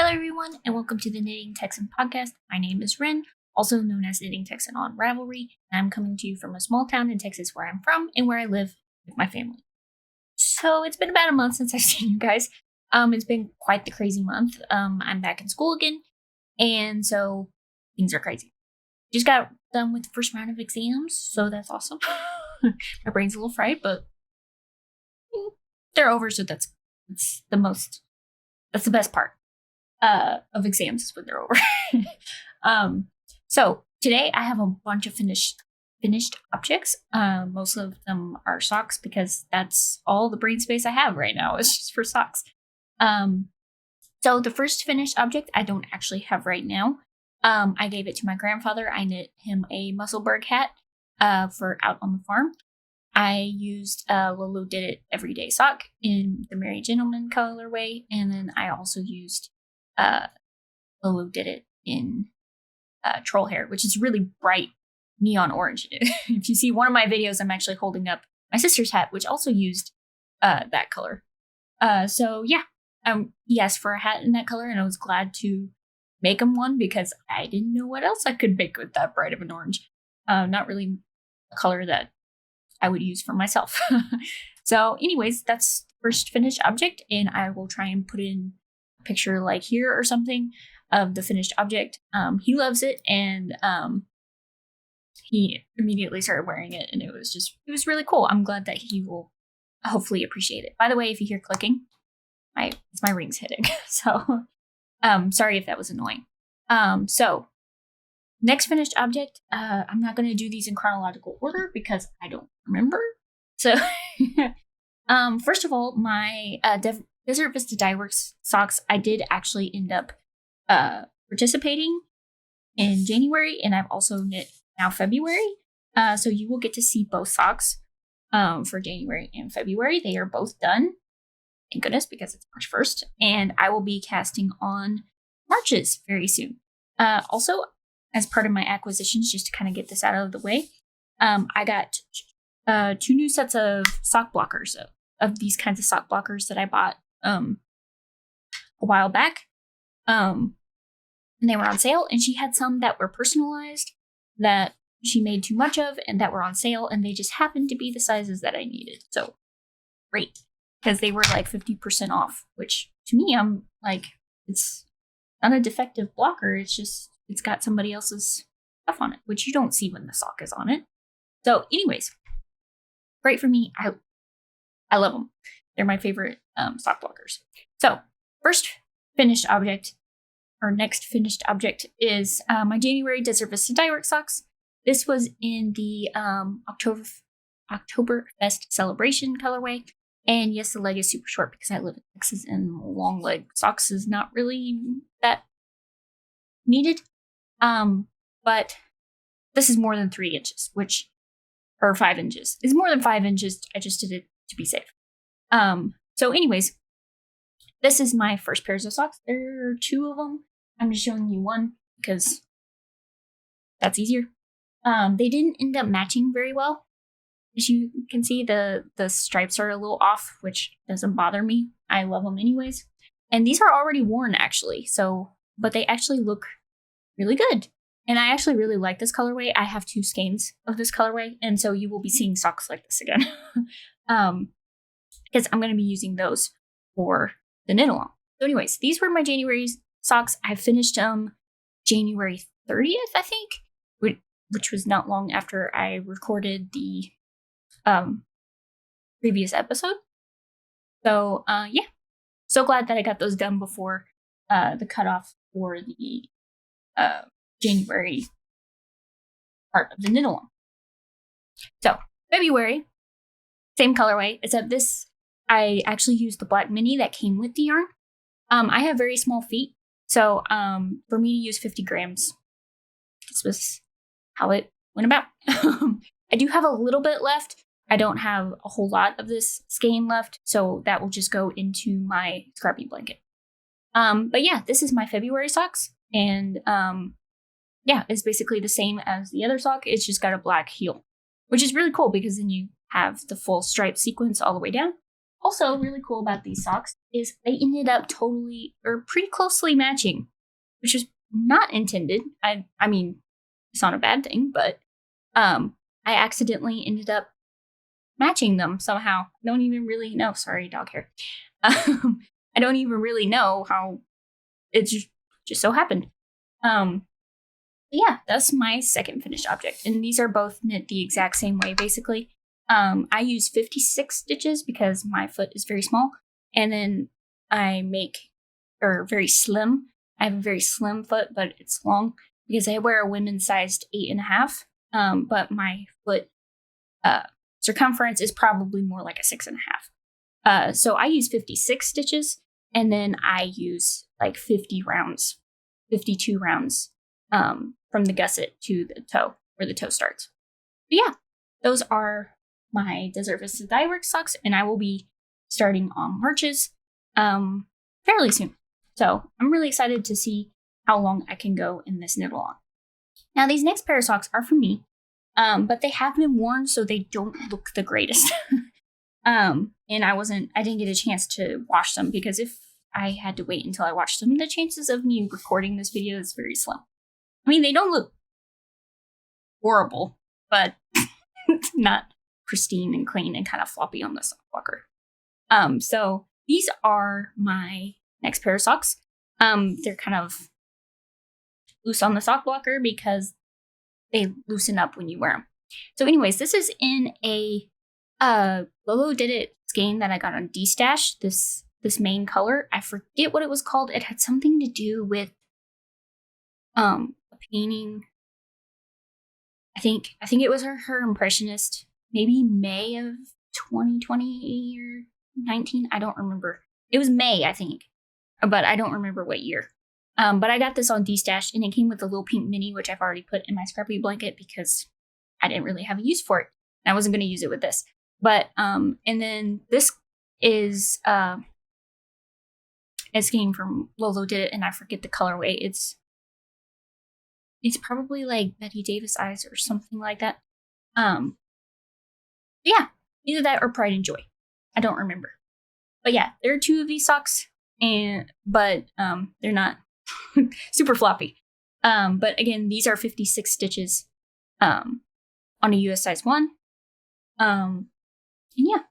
Hello everyone, and welcome to the Knitting Texan podcast. My name is Ren, also known as Knitting Texan on Ravelry, and I'm coming to you from a small town in Texas where I'm from and where I live with my family. So it's been about a month since I've seen you guys. It's been quite the crazy month. I'm back in school again, and so things are crazy. Just got done with the first round of exams, so that's awesome. My brain's a little fried, but they're over, so that's the best part of exams is when they're over. So today I have a bunch of finished objects. Most of them are socks because that's all the brain space I have right now is just for socks. So the first finished object I don't actually have right now. I gave it to my grandfather. I knit him a Musselburgh hat for out on the farm. I used Lulu Did It Everyday sock in the Merry Gentleman colorway, and then I also used Lulu Did It in Troll Hair, which is really bright neon orange. If you see one of my videos, I'm actually holding up my sister's hat, which also used that color. So yeah, he asked for a hat in that color, and I was glad to make him one because I didn't know what else I could make with that bright of an orange. Not really a color that I would use for myself. So anyways, that's the first finished object, and I will try and put in a picture like here or something of the finished object. He loves it, and he immediately started wearing it, and it was really cool. I'm glad that he will hopefully appreciate it. By the way, if you hear clicking, it's my rings hitting. So sorry if that was annoying. So next finished object, I'm not going to do these in chronological order because I don't remember. So, first of all, my Desert Vista Dyeworks socks, I did actually end up participating in January, and I've also knit now February. So you will get to see both socks for January and February. They are both done. Thank goodness, because it's March 1st, and I will be casting on Marches very soon. Also, as part of my acquisitions, just to kind of get this out of the way, I got 2 new sets of sock blockers, of these kinds of sock blockers that I bought a while back. And they were on sale, and she had some that were personalized that she made too much of and that were on sale, and they just happened to be the sizes that I needed. So great, because they were like 50% off, which to me, I'm like, it's not a defective blocker. It's got somebody else's stuff on it, which you don't see when the sock is on it. So anyways, great for me. I love them. They're my favorite sock blockers. So first finished object, or next finished object, is my January Desert Vista Dyeworks socks. This was in the Oktoberfest celebration colorway. And yes, the leg is super short because I live in Texas and long leg socks is not really that needed. But this is more than 3 inches, or 5 inches. It's more than 5 inches. I just did it to be safe. So anyways, this is my first pairs of socks. There are 2 of them. I'm just showing you one because that's easier. They didn't end up matching very well. As you can see, the stripes are a little off, which doesn't bother me. I love them anyways. And these are already worn actually. But they actually look really good. And I actually really like this colorway. I have 2 skeins of this colorway, and so you will be seeing socks like this again. Because I'm going to be using those for the knit along. So anyways, these were my January socks. I finished January 30th, I think, which was not long after I recorded the previous episode. So yeah, so glad that I got those done before the cutoff for the January part of the knit along. So February, same colorway, except this I actually used the black mini that came with the yarn. I have very small feet, so for me to use 50 grams, this was how it went about. I do have a little bit left. I don't have a whole lot of this skein left, so that will just go into my scrappy blanket. But yeah, this is my February socks, and yeah, it's basically the same as the other sock. It's just got a black heel, which is really cool because then you have the full stripe sequence all the way down. also really cool about these socks is they ended up totally or pretty closely matching, which is not intended. I mean, it's not a bad thing, but I accidentally ended up matching them somehow. I don't even really know. Sorry, dog hair. I don't even really know how it just so happened. Yeah, that's my second finished object. And these are both knit the exact same way, basically. I use 56 stitches because my foot is very small. And then very slim. I have a very slim foot, but it's long because I wear a women's sized 8.5. But my foot circumference is probably more like a 6.5. So I use 56 stitches, and then I use like 52 rounds from the gusset to the toe, where the toe starts. But yeah, those are my Desert Vista Dye Works socks, and I will be starting on March's fairly soon. So I'm really excited to see how long I can go in this knit along. Now, these next pair of socks are for me, but they have been worn, so they don't look the greatest. And I didn't get a chance to wash them because if I had to wait until I washed them, the chances of me recording this video is very slim. I mean, they don't look horrible, but it's not pristine and clean and kind of floppy on the sock blocker. So these are my next pair of socks. They're kind of loose on the sock blocker because they loosen up when you wear them. So anyways, this is in a Lolo Did It skein that I got on D-Stash, this main color. I forget what it was called. It had something to do with a painting. I think it was her Impressionist, maybe May of 2020 or 19. I don't remember. It was May, I think, but I don't remember what year. But I got this on D-Stash, and it came with a little pink mini, which I've already put in my scrappy blanket because I didn't really have a use for it. And I wasn't going to use it with this. But, and then this is a skein from Lolo Did It, and I forget the colorway. It's probably like Betty Davis Eyes or something like that. Yeah, either that or Pride and Joy. I don't remember. But yeah, there are two of these socks, but they're not super floppy. But again, these are 56 stitches on a US size 1. And yeah.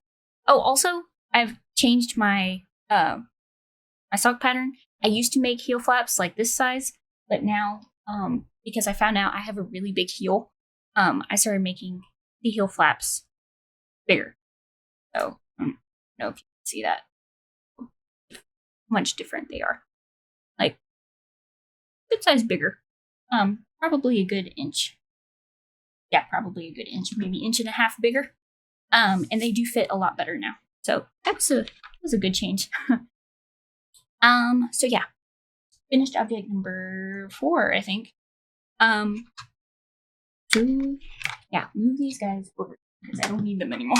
Oh, also, I've changed my my sock pattern. I used to make heel flaps like this size, but now because I found out I have a really big heel, I started making the heel flaps bigger. So I don't know if you can see that. How much different they are. Like good size bigger. Probably a good inch. Yeah, probably a good inch, maybe 1.5 inches bigger. And they do fit a lot better now. So that was a good change. So yeah. Finished object number 4, I think. Yeah, move these guys over because I don't need them anymore.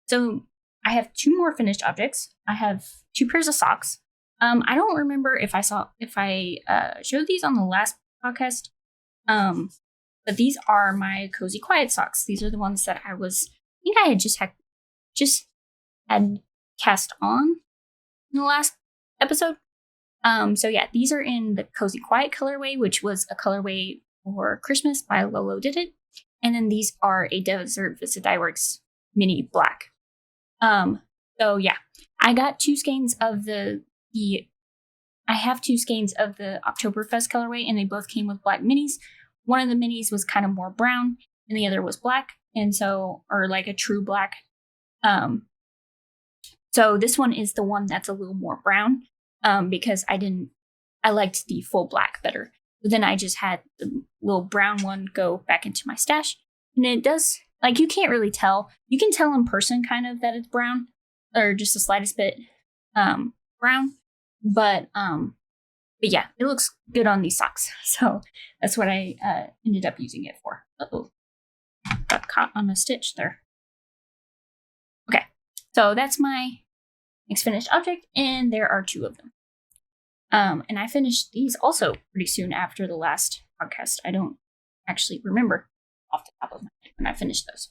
So I have 2 more finished objects. I have 2 pairs of socks. I don't remember if I showed these on the last podcast. But these are my Cozy Quiet socks. These are the ones that I think I had just had cast on in the last episode. So yeah, these are in the Cozy Quiet colorway, which was a colorway for Christmas by Lolo Did It. And then these are a Desert Vista Dye Works mini black. So yeah, I got 2 skeins of I have 2 skeins of the Oktoberfest colorway, and they both came with black minis. One of the minis was kind of more brown, and the other was black, or like a true black. So this one is the one that's a little more brown, because I liked the full black better. But then I just had the little brown one go back into my stash, and it does, like, you can't really tell. You can tell in person kind of that it's brown, or just the slightest bit brown, but yeah, it looks good on these socks. So that's what I ended up using it for. Uh-oh. Got caught on a stitch there. Okay, so that's my next finished object, and there are 2 of them. And I finished these also pretty soon after the last podcast. I don't actually remember off the top of my head when I finished those.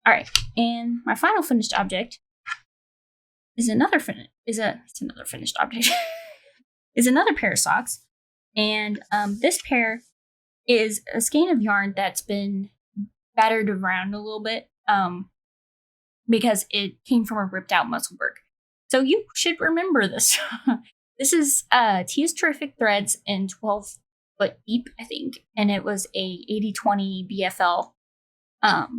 All right, and my final finished object is another finished object. Is another pair of socks, and this pair is a skein of yarn that's been battered around a little bit because it came from a ripped out musselburgh. So you should remember this. This is Tia's Terrific Threads in 12-foot deep, I think, and it was a 80/20 BFL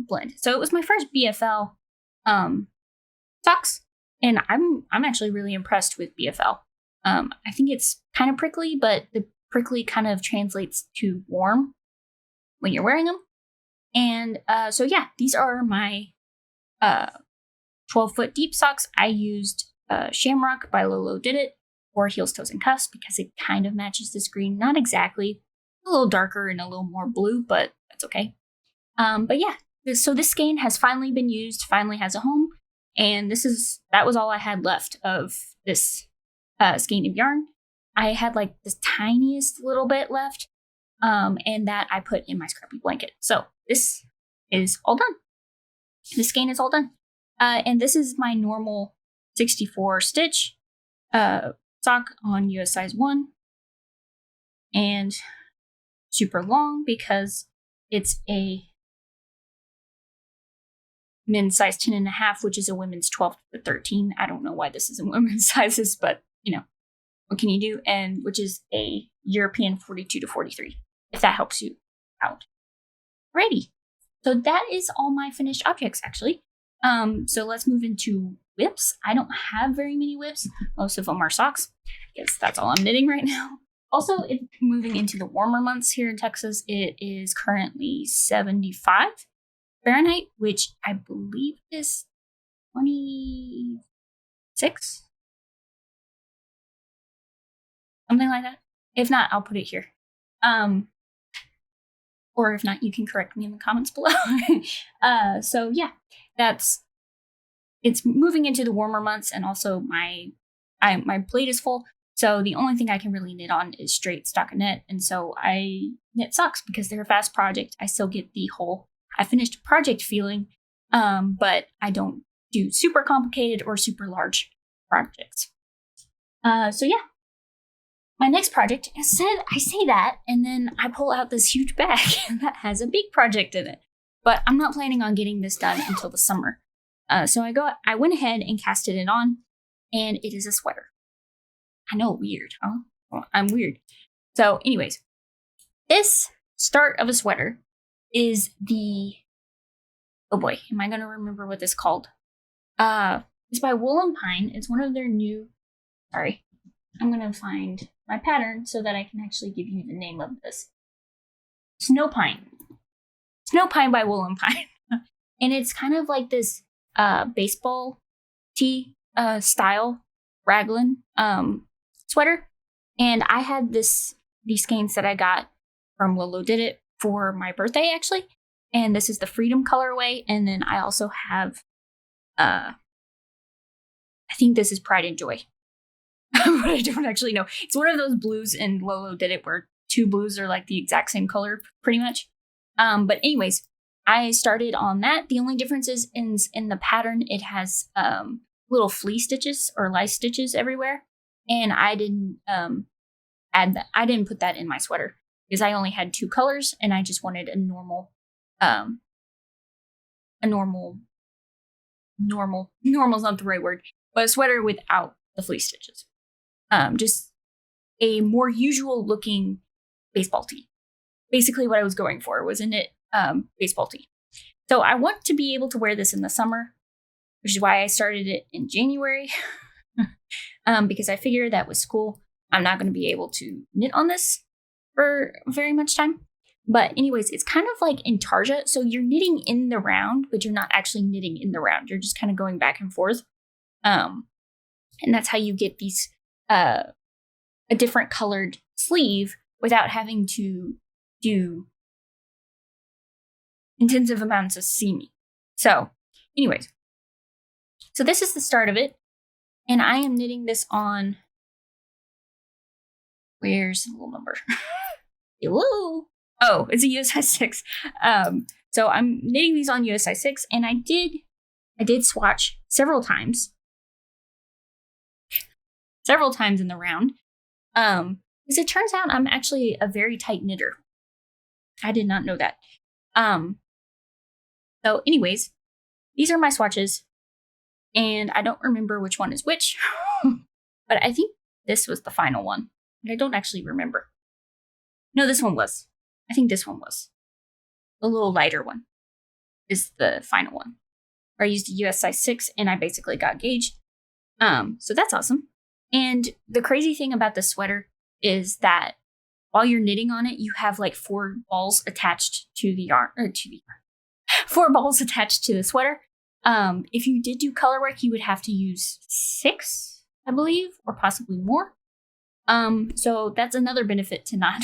blend. So it was my first BFL socks, and I'm actually really impressed with BFL. I think it's kind of prickly, but the prickly kind of translates to warm when you're wearing them. And so yeah, these are my 12-foot deep socks. I used Shamrock by Lolo Did It for Heels, Toes, and Cuffs because it kind of matches this green. Not exactly. A little darker and a little more blue, but that's okay. But yeah, so this skein has finally been used, finally has a home. And that was all I had left of this skein of yarn. I had like the tiniest little bit left, and that I put in my scrappy blanket. So this is all done. This skein is all done. And this is my normal 64 stitch sock on US size 1. And super long because it's a men's size 10.5, which is a women's 12 to 13. I don't know why this is in women's sizes, but you know, what can you do? And which is a European 42 to 43, if that helps you out. Alrighty. So that is all my finished objects, actually. So let's move into whips. I don't have very many whips. Most of them are socks. I guess that's all I'm knitting right now. Also, it's moving into the warmer months here in Texas. It is currently 75 Fahrenheit, which I believe is 26? Something like that. If not, I'll put it here. Or if not, you can correct me in the comments below. So yeah, it's moving into the warmer months, and also my plate is full. So the only thing I can really knit on is straight stockinette, and so I knit socks because they're a fast project. I still get the whole I finished project feeling, but I don't do super complicated or super large projects. So yeah, my next project, I say that, and then I pull out this huge bag that has a big project in it. But I'm not planning on getting this done until the summer. So I went ahead and casted it on, and it is a sweater. I know, weird, huh? Well, I'm weird. So anyways, this start of a sweater is oh boy, am I going to remember what this is called? It's by Wool and Pine. It's one of their new, sorry, I'm going to find my pattern so that I can actually give you the name of this. Snow Pine by Wool and Pine. And it's kind of like this baseball tee style raglan sweater. And I had these skeins that I got from Lolo Did It for my birthday, actually. And this is the Freedom colorway. And then I also have, I think this is Pride and Joy. But I don't actually know. It's one of those blues, and Lolo Did It where two blues are like the exact same color, pretty much. But anyways, I started on that. The only difference is in the pattern, it has little flea stitches or lice stitches everywhere. And I didn't add that. I didn't put that in my sweater because I only had two colors, and I just wanted a normal's not the right word, but a sweater without the flea stitches. Just a more usual looking baseball tee. Basically what I was going for was a knit baseball tee. So I want to be able to wear this in the summer, which is why I started it in January. Because I figured that with school, I'm not going to be able to knit on this for very much time. But anyways, it's kind of like intarsia. So you're knitting in the round, but you're not actually knitting in the round. You're just kind of going back and forth. And that's how you get these a different colored sleeve without having to do intensive amounts of seaming. So anyways, so this is the start of it. And I am knitting this on, where's the little number? Hello. Oh, it's a US size 6. So I'm knitting these on US size 6, and I did swatch several times several times in the round. Because it turns out I'm actually a very tight knitter. I did not know that. So anyways, these are my swatches. And I don't remember which one is which. But I think this was the final one. I don't actually remember. No, this one was. I think this one was. The little lighter one is the final one. Where I used a US size 6 and I basically got gauge. So that's awesome. And the crazy thing about the sweater is that while you're knitting on it, you have like 4 balls attached to the yarn, 4 balls attached to the sweater. If you did do color work, you would have to use 6, I believe, or possibly more. So that's another benefit to not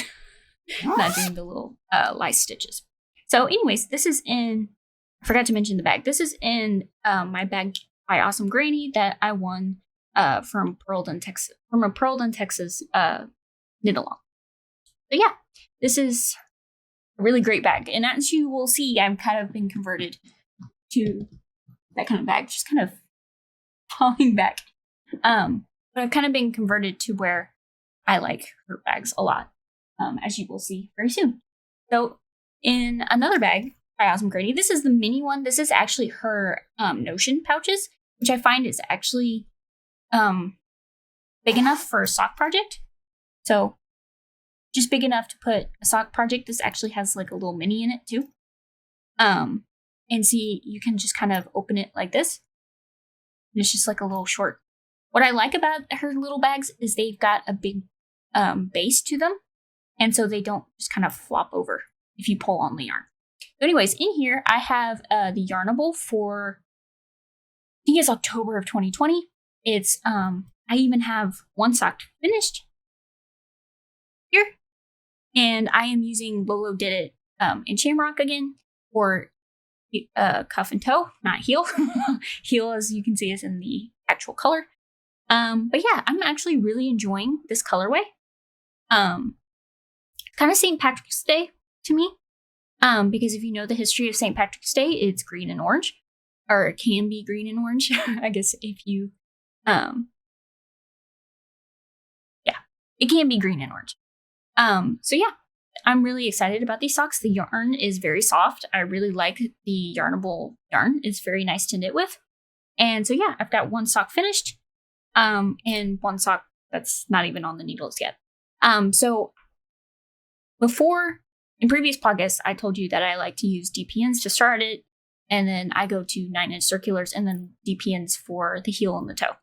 doing the little lice stitches. So anyways, this is in, I forgot to mention the bag. This is in my bag by Awesome Granny that I won from a Pearl Done, Texas knit along. So yeah, this is a really great bag. And as you will see, I've kind of been converted to that kind of bag, just kind of falling back. But I've kind of been converted to where I like her bags a lot, as you will see very soon. So in another bag by Awesome Granny, this is the mini one. This is actually her Notion pouches, which I find is actually big enough for a sock project. So just big enough to put a sock project. This actually has like a little mini in it too. And see, you can just kind of open it like this. And it's just like a little short. What I like about her little bags is they've got a big base to them. And so they don't just kind of flop over if you pull on the yarn. So anyways, in here, I have the Yarnable for, I think it's October of 2020. It's, I even have one sock finished here. And I am using Lolo Did It in Shamrock again for cuff and toe, not heel. Heel, as you can see, is in the actual color. But yeah, I'm actually really enjoying this colorway. Kind of St. Patrick's Day to me. Because if you know the history of St. Patrick's Day, it's green and orange. Or it can be green and orange. I guess if you, yeah, it can be green and orange. So yeah, I'm really excited about these socks. The yarn is very soft. I really like the Yarnable yarn. It's very nice to knit with. And so yeah, I've got one sock finished, and one sock that's not even on the needles yet. So before, in previous podcasts, I told you that I like to use DPNs to start it, and then I go to 9-inch circulars and then DPNs for the heel and the toe.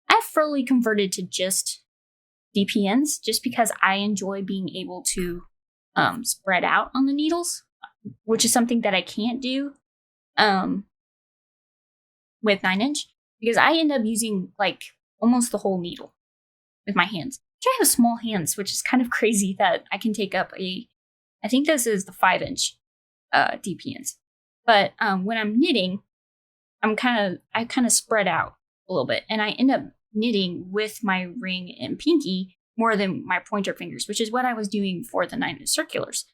I've fully converted to just DPNs just because I enjoy being able to spread out on the needles, which is something that I can't do with 9-inch because I end up using like almost the whole needle with my hands. I have small hands, which is kind of crazy that I can take up I think this is the 5-inch DPNs. But when I'm knitting, I kind of spread out a little bit, and I end up knitting with my ring and pinky more than my pointer fingers, which is what I was doing for the 9-inch circulars,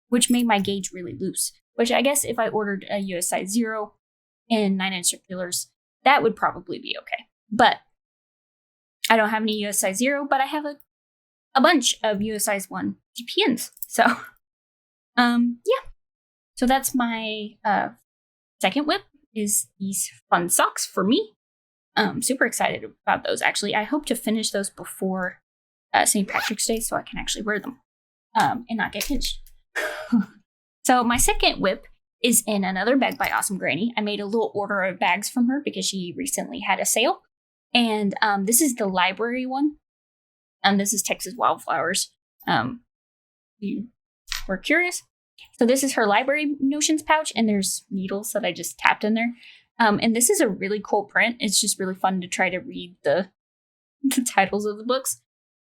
which made my gauge really loose. Which I guess if I ordered a US size 0 and 9-inch circulars, that would probably be okay. But I don't have any US size 0, but I have a bunch of US size 1 DPNs. So, yeah. So that's my second whip, is these fun socks for me. Super excited about those, actually. I hope to finish those before St. Patrick's Day so I can actually wear them and not get pinched. So my second whip is in another bag by Awesome Granny. I made a little order of bags from her because she recently had a sale. And this is the library one. And this is Texas Wildflowers. You were curious. So this is her library notions pouch, and there's needles that I just tapped in there. And this is a really cool print. It's just really fun to try to read the titles of the books.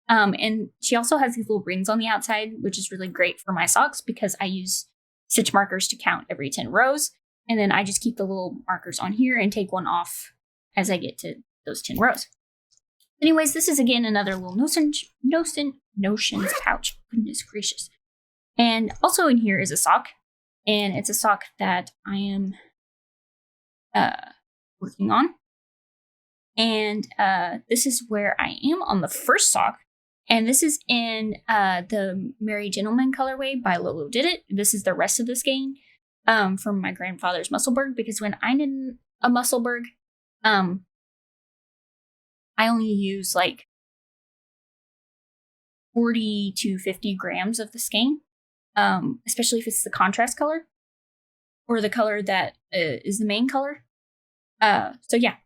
And she also has these little rings on the outside, which is really great for my socks because I use stitch markers to count every 10 rows. And then I just keep the little markers on here and take one off as I get to those 10 rows. Anyways, this is again another little notions pouch. Goodness gracious. And also in here is a sock. And it's a sock that I am working on. And this is where I am on the first sock. And this is in the Merry Gentleman colorway by Lolo Did It. This is the rest of the skein from my grandfather's Musselburgh, because when I did a Musselburgh, I only use like 40 to 50 grams of the skein, especially if it's the contrast color or the color that is the main color. So yeah,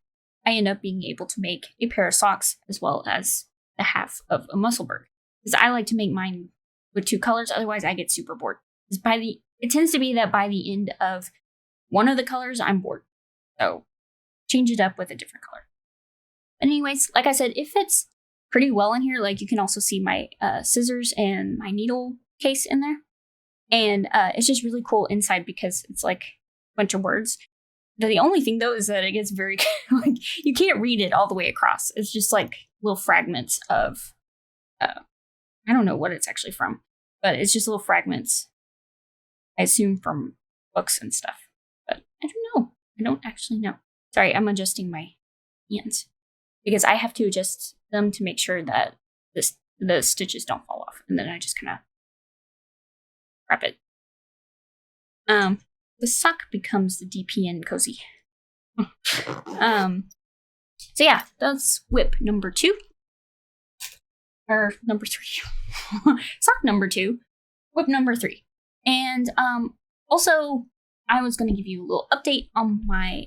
I end up being able to make a pair of socks as well as the half of a Musselburgh, because I like to make mine with 2 colors. Otherwise, I get super bored. It tends to be that by the end of one of the colors, I'm bored. So change it up with a different color. But anyways, like I said, it fits pretty well in here. Like, you can also see my scissors and my needle case in there. And it's just really cool inside because it's like a bunch of words. The only thing, though, is that it gets very, like, you can't read it all the way across. It's just like little fragments of, I don't know what it's actually from, but it's just little fragments, I assume from books and stuff. But I don't know. I don't actually know. Sorry, I'm adjusting my hands because I have to adjust them to make sure that the stitches don't fall off. And then I just kind of wrap it. The sock becomes the DPN cozy. So yeah, that's whip number 2. Or number 3. Sock number 2. Whip number 3. And also, I was going to give you a little update on my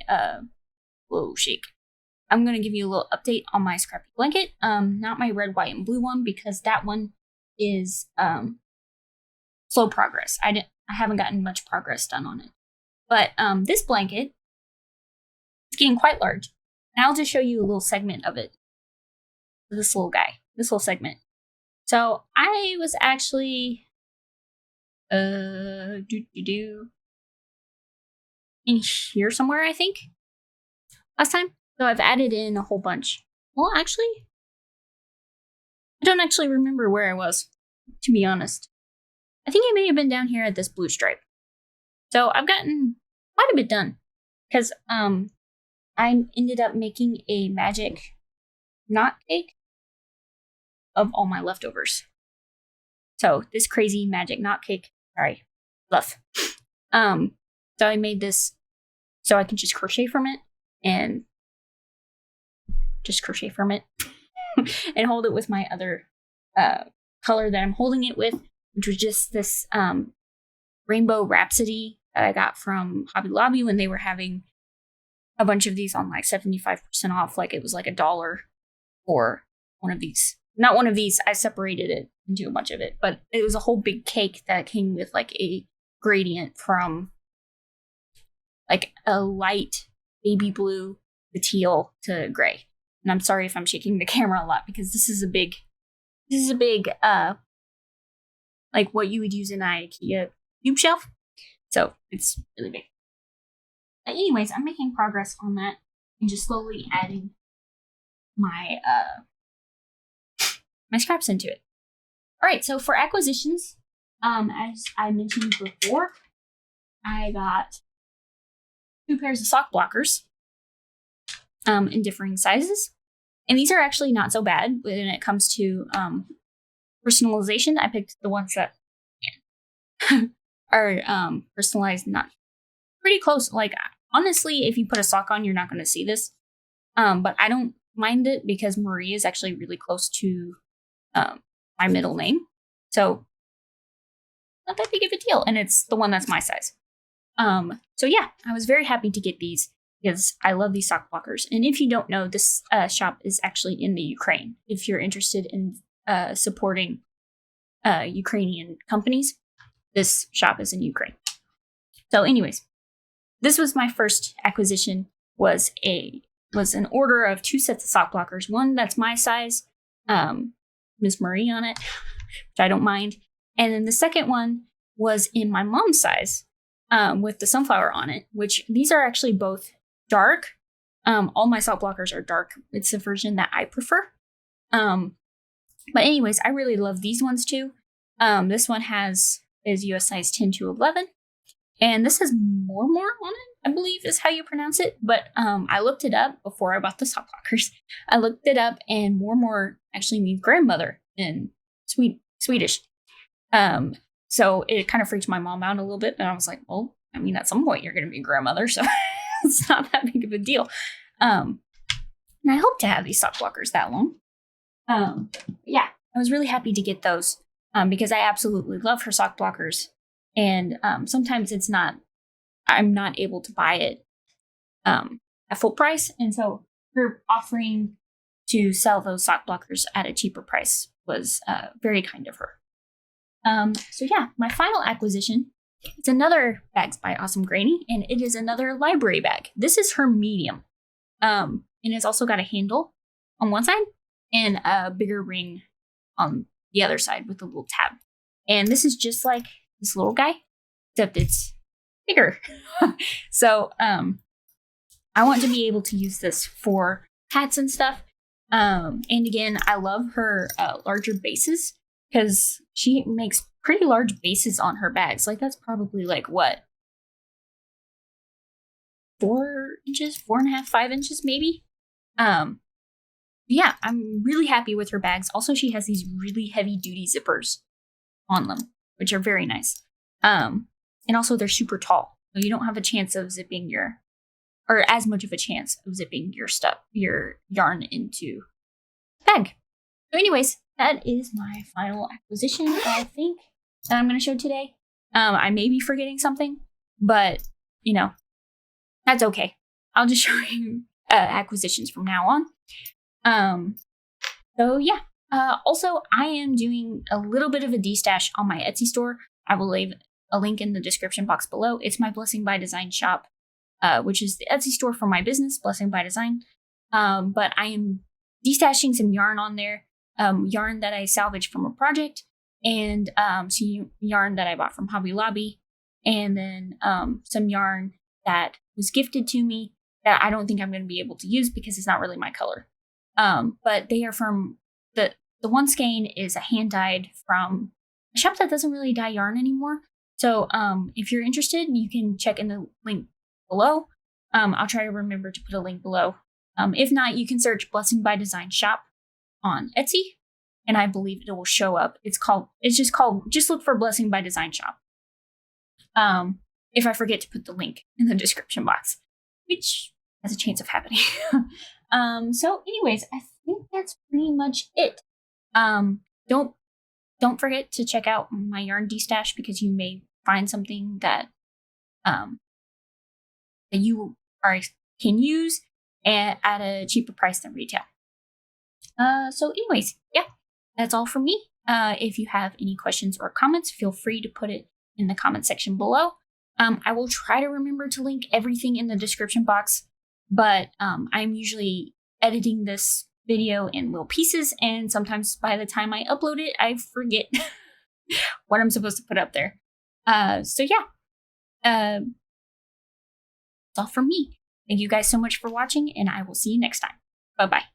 I'm going to give you a little update on my scrappy blanket. Not my red, white, and blue one, because that one is slow progress. I haven't gotten much progress done on it. But this blanket is getting quite large. And I'll just show you a little segment of it. This little guy. This little segment. So I was actually in here somewhere, I think, last time. So I've added in a whole bunch. Well, actually, I don't actually remember where I was, to be honest. I think I may have been down here at this blue stripe. So I've gotten quite a bit done, because I ended up making a magic knot cake of all my leftovers. So this crazy magic knot cake, fluff. So I made this so I can just crochet from it and and hold it with my other color that I'm holding it with, which was just this Rainbow Rhapsody that I got from Hobby Lobby when they were having a bunch of these on like 75% off. Like, it was like $1 for one of these. Not one of these, I separated it into a bunch of it, but it was a whole big cake that came with like a gradient from like a light baby blue to teal to gray. And I'm sorry if I'm shaking the camera a lot, because this is a big like what you would use in an IKEA cube shelf. So it's really big. But anyways, I'm making progress on that and just slowly adding my my scraps into it. All right, so for acquisitions, as I mentioned before, I got 2 pairs of sock blockers in differing sizes. And these are actually not so bad when it comes to personalization. I picked the ones that are personalized, not pretty close. Like, honestly, if you put a sock on, you're not going to see this. But I don't mind it because Marie is actually really close to my middle name. So not that big of a deal. And it's the one that's my size. So yeah, I was very happy to get these because I love these sock blockers. And if you don't know, this shop is actually in the Ukraine. If you're interested in supporting Ukrainian companies, this shop is in Ukraine. So anyways, this was my first acquisition, was an order of 2 sets of sock blockers. One that's my size, Miss Marie on it, which I don't mind. And then the second one was in my mom's size, with the sunflower on it, which these are actually both dark. All my sock blockers are dark. It's the version that I prefer. But anyways, I really love these ones too. This one is US size 10 to 11. And this has more on it, I believe is how you pronounce it. But I looked it up before I bought the sock blockers. I looked it up, and more actually means grandmother in Swedish. So it kind of freaked my mom out a little bit, and I was like, well, I mean, at some point you're going to be a grandmother, so it's not that big of a deal. And I hope to have these sock blockers that long. Yeah, I was really happy to get those because I absolutely love her sock blockers. And sometimes I'm not able to buy it at full price. And so her offering to sell those sock blockers at a cheaper price was very kind of her. So yeah, my final acquisition, it's another Bags by Awesome Granny, and it is another library bag. This is her medium. And it's also got a handle on one side and a bigger ring on the other side with a little tab. And this is just like this little guy, except it's bigger. So I want to be able to use this for hats and stuff. And again, I love her larger bases because she makes pretty large bases on her bags. Like that's probably like what? 4 inches, 4.5, 5 inches maybe. Yeah, I'm really happy with her bags. Also, she has these really heavy duty zippers on them, which are very nice. And also they're super tall. So you don't have a chance of zipping or as much of a chance of zipping your yarn into the bag. So anyways, that is my final acquisition, I think, that I'm going to show today. I may be forgetting something, but, that's okay. I'll just show you acquisitions from now on. So yeah. Also, I am doing a little bit of a destash on my Etsy store. I will leave a link in the description box below. It's my Blessing by Design shop, which is the Etsy store for my business, Blessing by Design. But I am destashing some yarn on there, yarn that I salvaged from a project, and some yarn that I bought from Hobby Lobby, and then some yarn that was gifted to me that I don't think I'm going to be able to use because it's not really my color. But they are from the one skein is a hand dyed from a shop that doesn't really dye yarn anymore. So if you're interested, you can check in the link below. I'll try to remember to put a link below. If not, you can search Blessing by Design shop on Etsy, and I believe it will show up. Just look for Blessing by Design shop. If I forget to put the link in the description box, which has a chance of happening. So anyways, I think that's pretty much it. Don't forget to check out my yarn destash because you may find something that that you can use at a cheaper price than retail. So anyways, yeah, that's all from me. If you have any questions or comments, feel free to put it in the comment section below. I will try to remember to link everything in the description box, but I'm usually editing this video in little pieces, and sometimes by the time I upload it, I forget what I'm supposed to put up there. So yeah, that's all from me. Thank you guys so much for watching, and I will see you next time. Bye-bye.